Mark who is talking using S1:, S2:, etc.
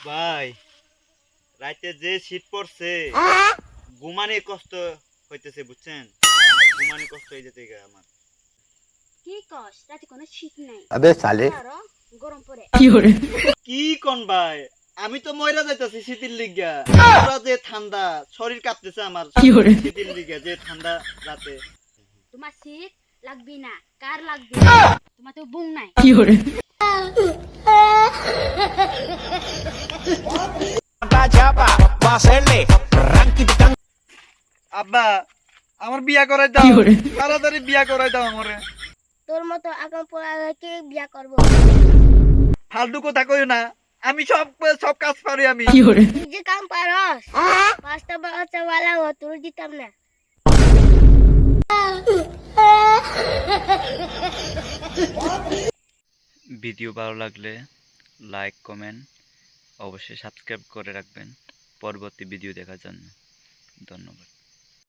S1: ভাই, রাতে যে শীত পড়ছে, ঘুমানে কষ্ট হইতেছে বুঝছেন? ঘুমানে কষ্ট হয়ে যেতে আমার।
S2: কি কস রাতে কোনো শীত নাই।
S3: अबे साले
S2: আরো গরম পড়ে।
S1: কি কোন ভাই? আমি তো মইরা যাইতাছি শীতের লিগা। পুরা যে ঠান্ডা, শরীর কাঁপতেছে আমার। শীতের লিগা যে ঠান্ডা রাতে।
S2: তোমার শীত লাগবি না, কার লাগবে? তোমার তো বুং নাই।
S1: আব্বা, আমার বিয়া করাই দাও। তাড়াতাড়ি বিয়া করাই দাও আমারে।
S2: তোর মতো আগাম পোলাকে বিয়া করব।
S1: ফালতু কথা কইও না। আমি সব সব কাজ পারি আমি।
S2: তুই যে কাম পারস, পাঁচটা বাচ্চা वाला ও তোর দিতাম না।
S1: ভিডিও ভালো লাগলে লাইক কমেন্ট অবশ্যই সাবস্ক্রাইব করে রাখবেন পরবর্তী ভিডিও দেখার জন্য। ধন্যবাদ।